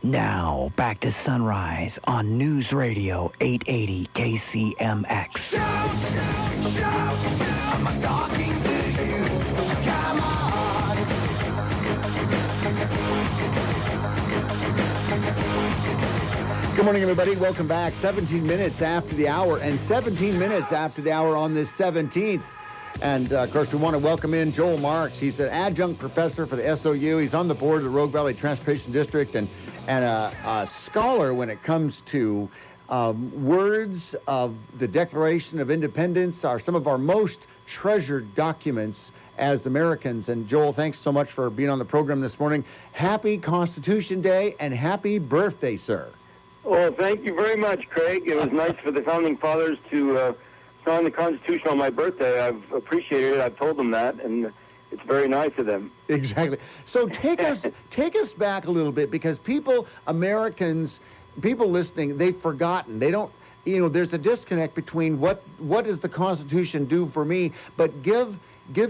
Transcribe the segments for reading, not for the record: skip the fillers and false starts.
Now, back to Sunrise on News Radio 880 KCMX. Shout, shout, shout, I'm talking to you, so come on. Good morning, everybody. Welcome back. 17 minutes after the hour, and 17 minutes after the hour on this 17th. And, of course, we want to welcome in Joel Marks. He's an adjunct professor for the SOU. He's on the board of the Rogue Valley Transportation District and a scholar when it comes to words of the Declaration of Independence are some of our most treasured documents as Americans. And, Joel, thanks so much for being on the program this morning. Happy Constitution Day and happy birthday, sir. Well, thank you very much, Craig. It was nice for the Founding Fathers to sign the Constitution on my birthday. I've appreciated it. I've told them that, and it's very nice of them. Exactly. So take us back a little bit, because Americans, people listening, they've forgotten. They don't, there's a disconnect between what does the Constitution do for me, but give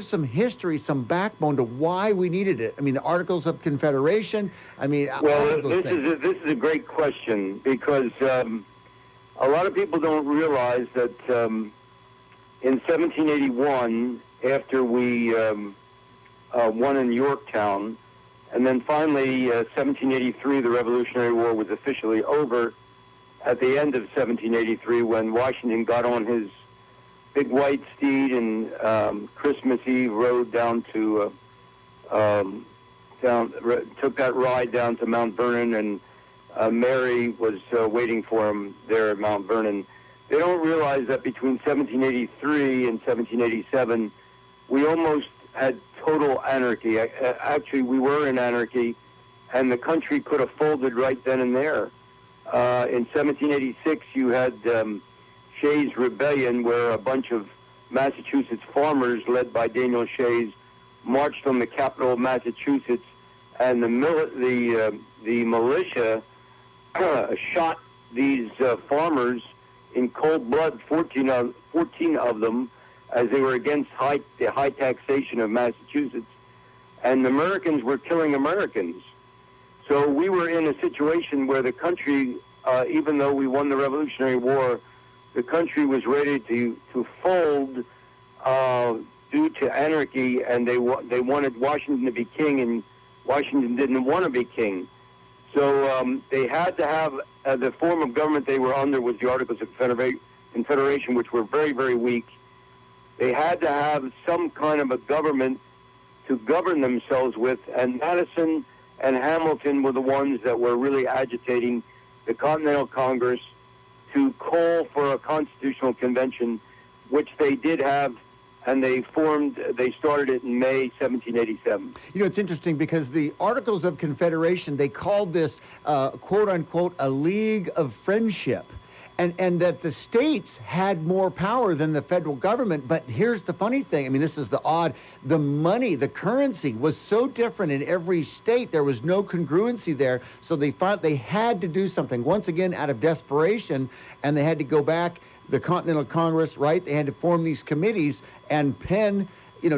some history, some backbone to why we needed it. I mean, the Articles of Confederation. I mean, well, this is a great question, because a lot of people don't realize that in 1781, after we won in Yorktown, and then finally 1783, the Revolutionary War was officially over. At the end of 1783, when Washington got on his big white steed and Christmas Eve rode down to took that ride down to Mount Vernon, and Mary was waiting for him there at Mount Vernon. They don't realize that between 1783 and 1787, we almost had total anarchy. Actually, we were in anarchy, and the country could have folded right then and there. In 1786, you had Shays' Rebellion, where a bunch of Massachusetts farmers, led by Daniel Shays, marched from the capital of Massachusetts, and the militia shot these farmers in cold blood, 14 of them, as they were against the high taxation of Massachusetts. And the Americans were killing Americans. So we were in a situation where the country, even though we won the Revolutionary War, the country was ready to fold due to anarchy, and they wanted Washington to be king, and Washington didn't want to be king. So they had to have the form of government they were under was the Articles of Confederation, which were very, very weak. They had to have some kind of a government to govern themselves with, and Madison and Hamilton were the ones that were really agitating the Continental Congress to call for a constitutional convention, which they did have, and they started it in May 1787. It's interesting because the Articles of Confederation, they called this, quote unquote, a league of friendship. And that the states had more power than the federal government. But here's the funny thing. I mean, this is the money, the currency was so different in every state. There was no congruency there. So they thought they had to do something, once again, out of desperation. And they had to go back, the Continental Congress, right? They had to form these committees and pen,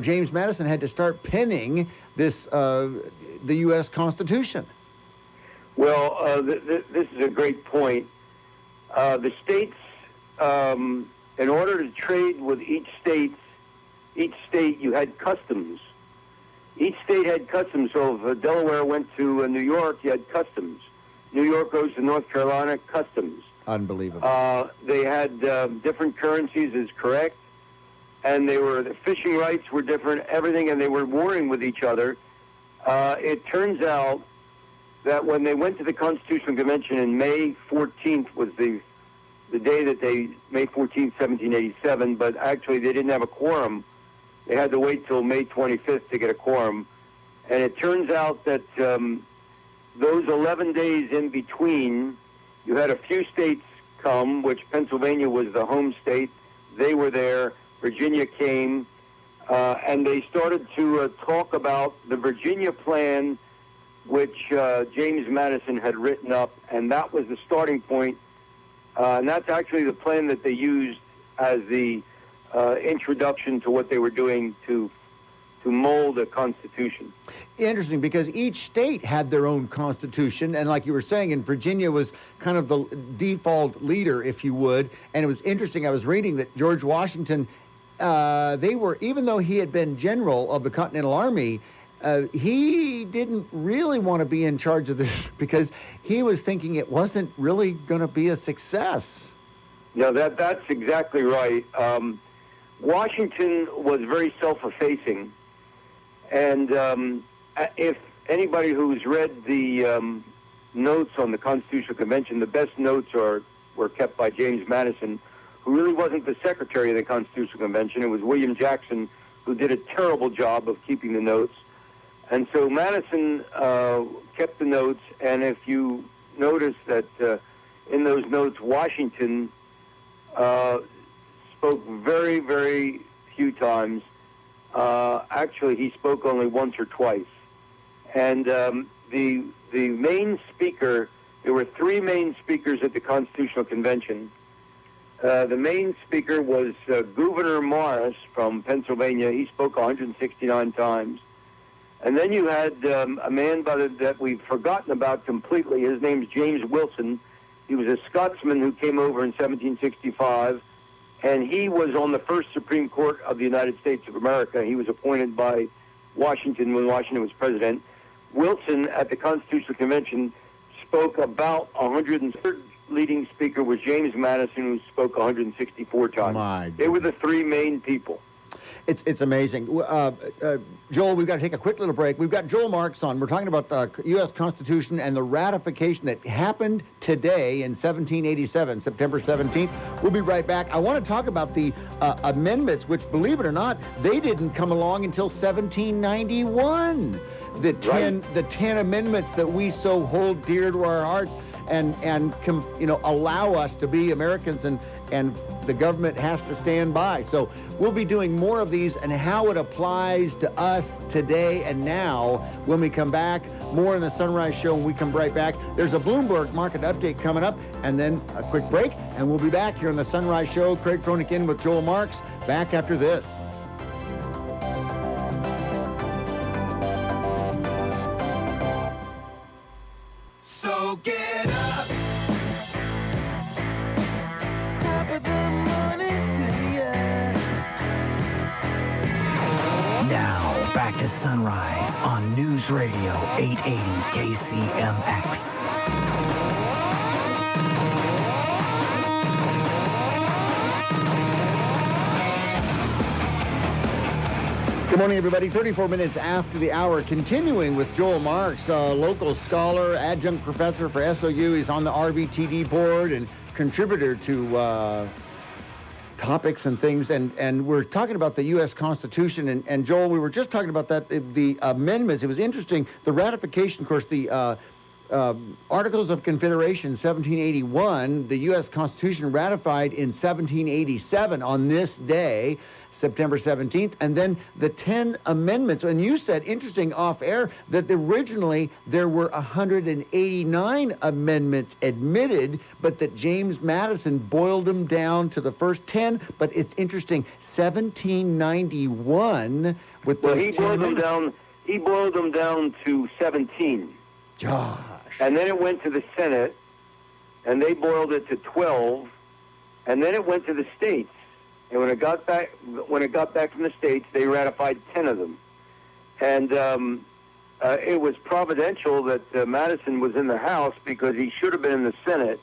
James Madison had to start penning this, the U.S. Constitution. Well, this is a great point. The states, in order to trade with each state you had customs. Each state had customs. So if Delaware went to New York, you had customs. New York goes to North Carolina, customs. Unbelievable. They had different currencies, is correct. And the fishing rights were different, everything, and they were warring with each other. It turns out that when they went to the Constitutional Convention in May 14th was the day that May 14th, 1787, but actually they didn't have a quorum. They had to wait till May 25th to get a quorum. And it turns out that those 11 days in between, you had a few states come, which Pennsylvania was the home state. They were there. Virginia came. And they started to talk about the Virginia plan, which James Madison had written up, and that was the starting point. And that's actually the plan that they used as the introduction to what they were doing to to mold a constitution. Interesting, because each state had their own constitution, and like you were saying, in Virginia was kind of the default leader, if you would. And it was interesting, I was reading that George Washington, even though he had been general of the Continental Army, he didn't really want to be in charge of this because he was thinking it wasn't really going to be a success. No, that's exactly right. Washington was very self-effacing, and if anybody who's read the notes on the Constitutional Convention, the best notes were kept by James Madison, who really wasn't the secretary of the Constitutional Convention. It was William Jackson, who did a terrible job of keeping the notes. And so Madison kept the notes, and if you notice that in those notes, Washington spoke very, very few times. Actually, he spoke only once or twice. And the main speaker, there were three main speakers at the Constitutional Convention. The main speaker was Gouverneur Morris from Pennsylvania. He spoke 169 times. And then you had a man that we've forgotten about completely. His name's James Wilson. He was a Scotsman who came over in 1765, and he was on the first Supreme Court of the United States of America. He was appointed by Washington when Washington was president. Wilson, at the Constitutional Convention, spoke about 100, and third leading speaker was James Madison, who spoke 164 times. They were the three main people. It's amazing. Joel, we've got to take a quick little break. We've got Joel Marks on. We're talking about the U.S. Constitution and the ratification that happened today in 1787, September 17th. We'll be right back. I want to talk about the amendments, which, believe it or not, they didn't come along until 1791. The 10 amendments that we so hold dear to our hearts and allow us to be Americans, and the government has to stand by. So we'll be doing more of these and how it applies to us today and now when we come back. More in the Sunrise Show when we come right back. There's a Bloomberg market update coming up, and then a quick break, and we'll be back here on the Sunrise Show. Craig Cronick in with Joel Marks. Back after this. So get up. Top of the morning to ya. Now, back to Sunrise on News Radio 880 KCMX. Good morning, everybody. 34 minutes after the hour, continuing with Joel Marks, a local scholar, adjunct professor for SOU. He's on the RVTD board and contributor to topics and things. And we're talking about the U.S. Constitution. And Joel, we were just talking about that, the amendments. It was interesting. The ratification, of course, the Articles of Confederation, 1781, the U.S. Constitution ratified in 1787 on this day, September 17th, and then the 10 amendments. And you said, interesting off air, that originally there were 189 amendments admitted, but that James Madison boiled them down to the first 10. But it's interesting, 1791 with those 10 He boiled them down to 17. Gosh. And then it went to the Senate, and they boiled it to 12, and then it went to the states. And when it got back from the states, they ratified 10 of them. And it was providential that Madison was in the House because he should have been in the Senate.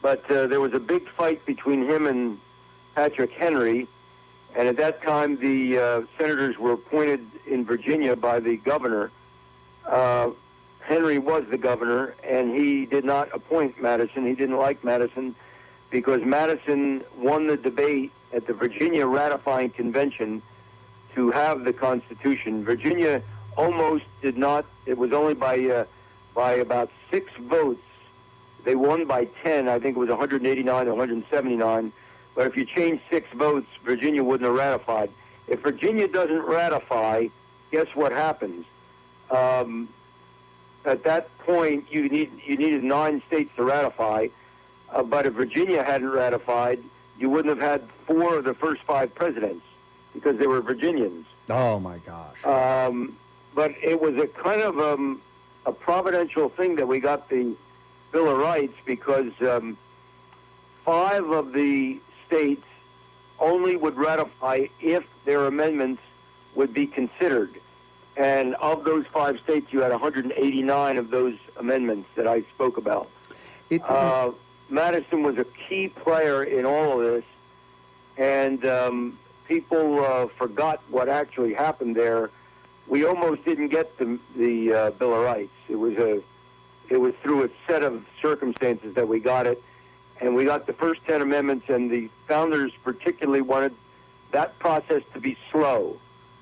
But there was a big fight between him and Patrick Henry. And at that time, the senators were appointed in Virginia by the governor. Henry was the governor, and he did not appoint Madison. He didn't like Madison because Madison won the debate at the Virginia ratifying convention to have the Constitution. Virginia almost did not. It was only by about 6 votes. They won by 10. I think it was 189 or 179. But if you change 6 votes, Virginia wouldn't have ratified. If Virginia doesn't ratify, guess what happens? At that point, you needed 9 states to ratify. But if Virginia hadn't ratified, you wouldn't have had 4 of the first 5 presidents because they were Virginians. Oh, my gosh. But it was a kind of a providential thing that we got the Bill of Rights because 5 of the states only would ratify if their amendments would be considered. And of those 5 states, you had 189 of those amendments that I spoke about. Madison was a key player in all of this, and people forgot what actually happened there. We almost didn't get the Bill of Rights. It was through a set of circumstances that we got it, and we got the first 10 amendments, and the founders particularly wanted that process to be slow.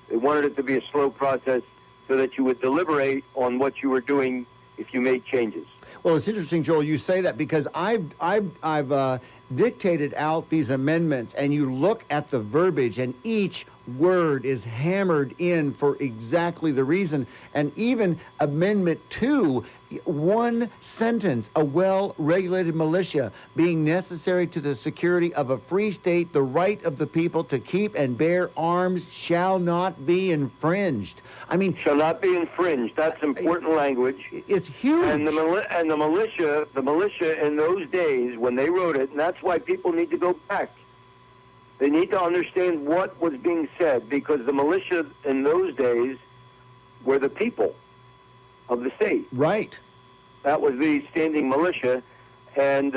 They wanted it to be a slow process so that you would deliberate on what you were doing if you made changes. Well, it's interesting, Joel, you say that because I've dictated out these amendments, and you look at the verbiage, and each word is hammered in for exactly the reason. And even Amendment 2, one sentence, a well-regulated militia being necessary to the security of a free state, the right of the people to keep and bear arms shall not be infringed. I mean, shall not be infringed. That's important language. It's huge. And the militia in those days when they wrote it, and that's why people need to go back. They need to understand what was being said, because the militia in those days were the people of the state. Right. That was the standing militia, and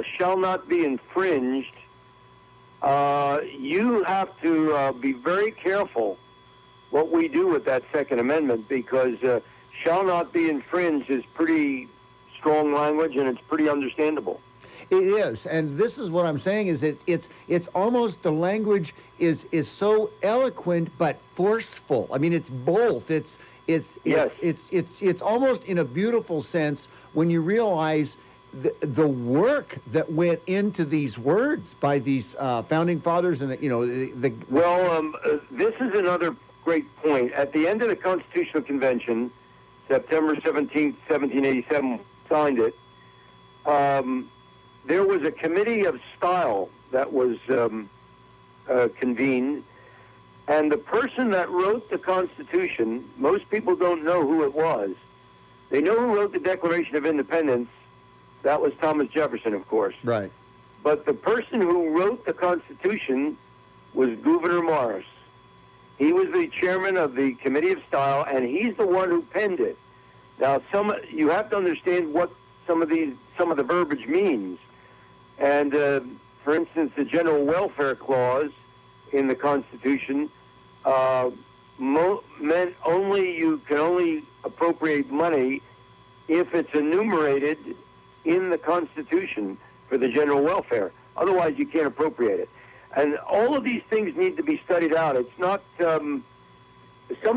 shall not be infringed. You have to be very careful what we do with that Second Amendment, because shall not be infringed is pretty strong language, and it's pretty understandable. It is, and this is what I'm saying is that it's almost, the language is so eloquent but forceful. I mean, it's both. It's almost in a beautiful sense when you realize the work that went into these words by these founding fathers, and this is another great point. At the end of the Constitutional Convention, September 17th, 1787, signed it. There was a committee of style that was convened, and the person that wrote the Constitution, most people don't know who it was. They know who wrote the Declaration of Independence. That was Thomas Jefferson, of course. Right. But the person who wrote the Constitution was Gouverneur Morris. He was the chairman of the Committee of Style, and he's the one who penned it. Now, you have to understand what some of the verbiage means. And, for instance, the General Welfare Clause in the Constitution meant you can only appropriate money if it's enumerated in the Constitution for the general welfare. Otherwise, you can't appropriate it. And all of these things need to be studied out. It's not, some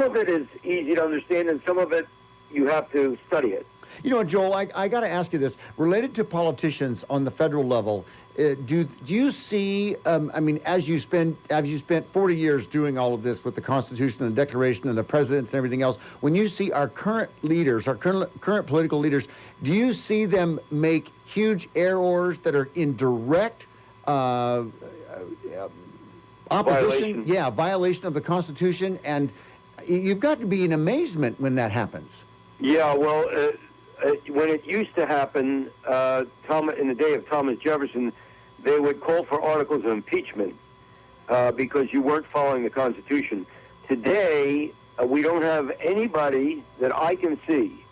of it is easy to understand, and some of it you have to study it. You know, Joel, I got to ask you this. Related to politicians on the federal level, do you see, I mean, as you spent 40 years doing all of this with the Constitution and the Declaration and the presidents and everything else, when you see our current leaders, our current political leaders, do you see them make huge errors that are in direct opposition? Violation of the Constitution? And you've got to be in amazement when that happens. Yeah, well, when it used to happen, in the day of Thomas Jefferson, they would call for articles of impeachment because you weren't following the Constitution. Today, we don't have anybody that I can see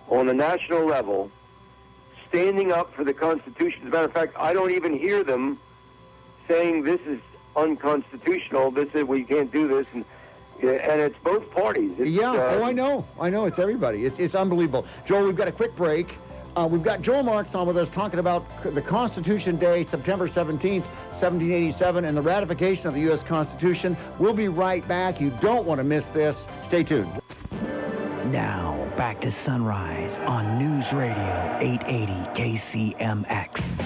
on the national level standing up for the Constitution. As a matter of fact, I don't even hear them saying this is unconstitutional, we can't do this, and it's both parties. I know. It's everybody. It's unbelievable. Joel, we've got a quick break. We've got Joel Marks on with us talking about the Constitution Day, September 17th, 1787, and the ratification of the U.S. Constitution. We'll be right back. You don't want to miss this. Stay tuned. Now, back to Sunrise on News Radio 880 KCMX.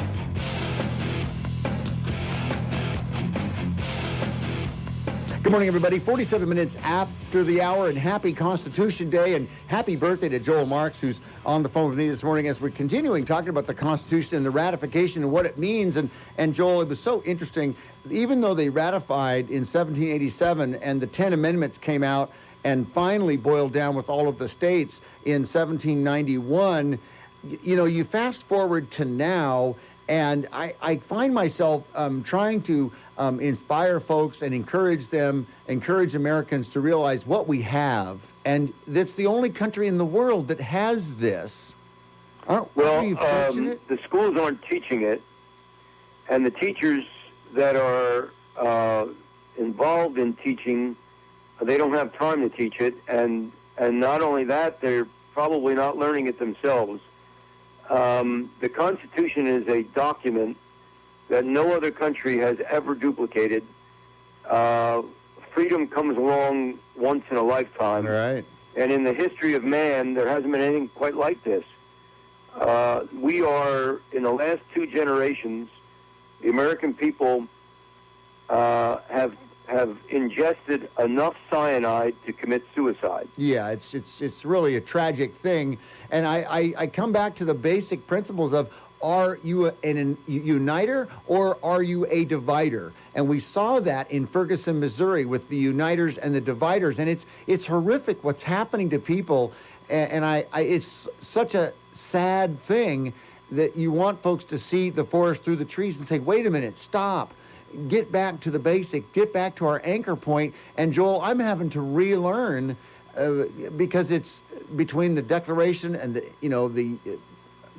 Good morning, everybody. 47 minutes after the hour, and happy Constitution Day, and happy birthday to Joel Marks, who's on the phone with me this morning as we're continuing talking about the Constitution and the ratification and what it means. And Joel, it was so interesting. Even though they ratified in 1787 and the 10 amendments came out and finally boiled down with all of the states in 1791, you know, you fast forward to now, and I find myself trying to inspire folks and encourage Americans to realize what we have. And that's the only country in the world that has this. Aren't we fortunate? The schools aren't teaching it, and the teachers that are involved in teaching, they don't have time to teach it. And not only that, they're probably not learning it themselves. The Constitution is a document that no other country has ever duplicated. Freedom comes along once in a lifetime. Right. And in the history of man, there hasn't been anything quite like this. We are, in the last 2 generations, the American people have ingested enough cyanide to commit suicide. Yeah, it's really a tragic thing. And I come back to the basic principles of, are you an uniter or are you a divider? And we saw that in Ferguson, Missouri, with the uniters and the dividers. And it's horrific what's happening to people. And it's such a sad thing that you want folks to see the forest through the trees and say, wait a minute, stop. Get back to the basic, get back to our anchor point. And Joel, I'm having to relearn because it's between the Declaration and the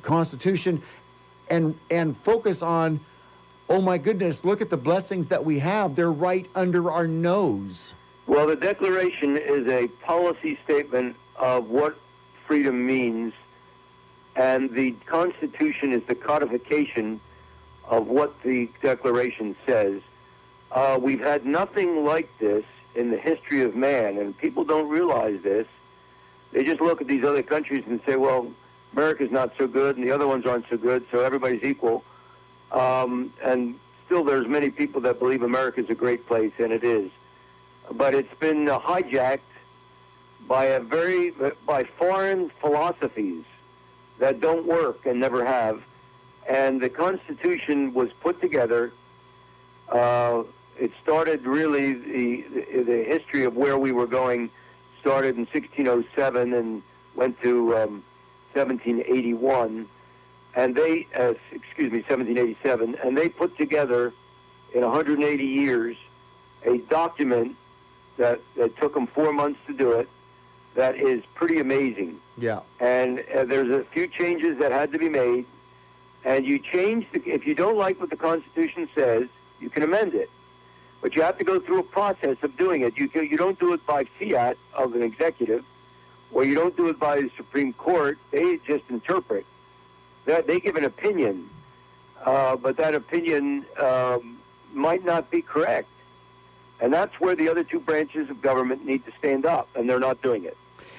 Constitution, and focus on, oh my goodness, look at the blessings that we have. They're right under our nose. Well, the Declaration is a policy statement of what freedom means, and the Constitution is the codification of what the Declaration says. We've had nothing like this in the history of man, and people don't realize this. They just look at these other countries and say, well, America's not so good and the other ones aren't so good, so everybody's equal. And still there's many people that believe America's a great place, and it is. But it's been hijacked by foreign philosophies that don't work and never have. And the Constitution was put together. It started really, the history of where we were going started in 1607 and went to 1781, and 1787, and they put together in 180 years a document that took them 4 months to do it. That is pretty amazing. Yeah. And there's a few changes that had to be made. And you change, if you don't like what the Constitution says, you can amend it. But you have to go through a process of doing it. You don't do it by fiat of an executive, or you don't do it by the Supreme Court. They just interpret. They give an opinion, but that opinion might not be correct. And that's where the other 2 branches of government need to stand up, and they're not doing it.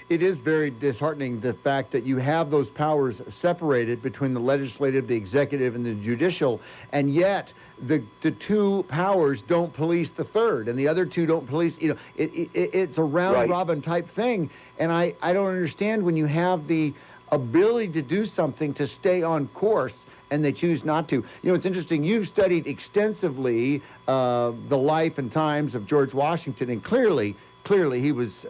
It is very disheartening, the fact that you have those powers separated between the legislative, the executive, and the judicial, and yet the 2 powers don't police the third, and the other 2 don't police. It's a round-robin type thing, and I don't understand when you have the ability to do something to stay on course, and they choose not to. It's interesting. You've studied extensively the life and times of George Washington, and clearly he was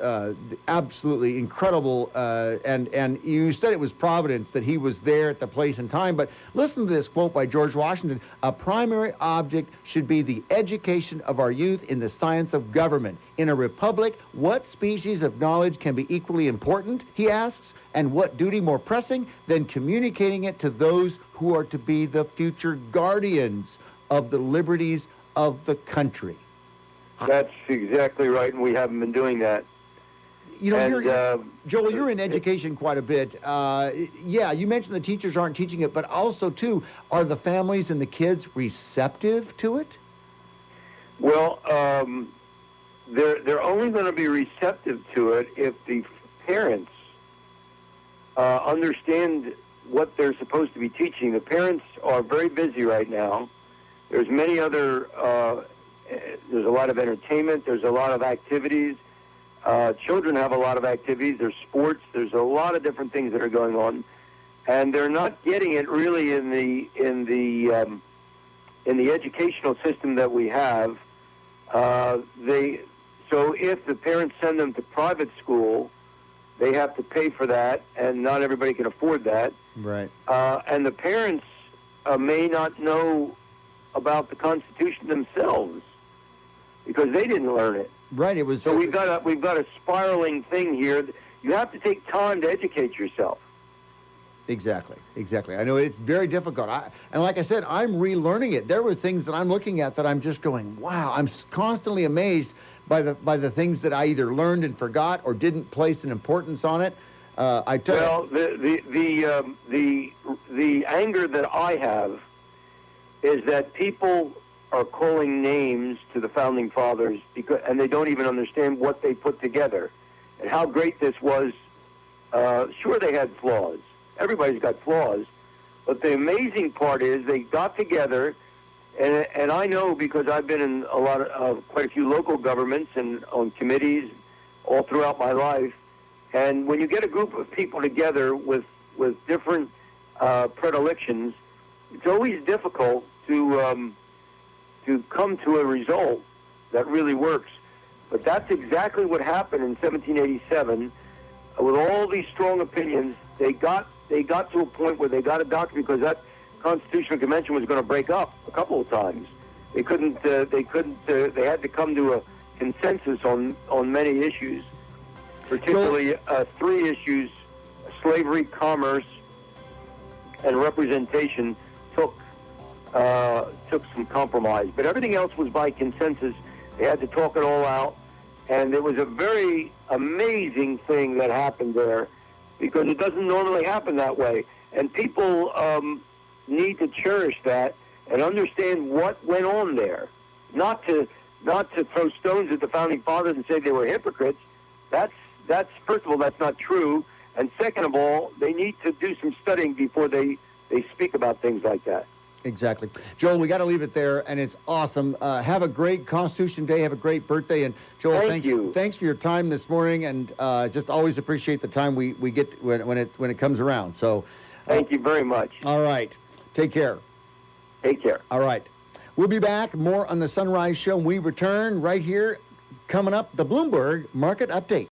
absolutely incredible, and you said it was Providence that he was there at the place and time. But listen to this quote by George Washington: "A primary object should be the education of our youth in the science of government. In a republic, what species of knowledge can be equally important," he asks, "and what duty more pressing than communicating it to those who are to be the future guardians of the liberties of the country?" That's exactly right, and we haven't been doing that. Joel, you're in education quite a bit. Yeah, you mentioned the teachers aren't teaching it, but also, too, are the families and the kids receptive to it? Well, they're only going to be receptive to it if the parents understand what they're supposed to be teaching. The parents are very busy right now. There's many other there's a lot of entertainment. There's a lot of activities. Children have a lot of activities. There's sports. There's a lot of different things that are going on, and they're not getting it really in the educational system that we have. So if the parents send them to private school, they have to pay for that, and not everybody can afford that. Right. And the parents may not know about the Constitution themselves because they didn't learn it. Right. It was. So we've got a spiraling thing here. You have to take time to educate yourself. Exactly. I know it's very difficult. And like I said, I'm relearning it. There were things that I'm looking at that I'm just going, wow. I'm constantly amazed by the things that I either learned and forgot or didn't place an importance on it. I tell you, the anger that I have is that people are calling names to the founding fathers and they don't even understand what they put together and how great this was. Sure, they had flaws. Everybody's got flaws, but the amazing part is they got together, and I know because I've been in quite a few local governments and on committees all throughout my life. And when you get a group of people together with different predilections, it's always difficult to come to a result that really works. But that's exactly what happened in 1787. With all these strong opinions, they got to a point where they got a document because that Constitutional Convention was going to break up a couple of times. They had to come to a consensus on many issues, particularly three issues: slavery, commerce, and representation took some compromise. But everything else was by consensus. They had to talk it all out, and it was a very amazing thing that happened there, because it doesn't normally happen that way. And people need to cherish that and understand what went on there. Not to throw stones at the founding fathers and say they were hypocrites. That's first of all, that's not true. And second of all, they need to do some studying before they speak about things like that. Exactly. Joel, we got to leave it there, and it's awesome. Have a great Constitution Day. Have a great birthday. And Joel, thanks for your time this morning, and just always appreciate the time we get when it comes around. So, thank you very much. All right. Take care. Take care. All right. We'll be back. More on the Sunrise Show when we return right here. Coming up, the Bloomberg Market Update.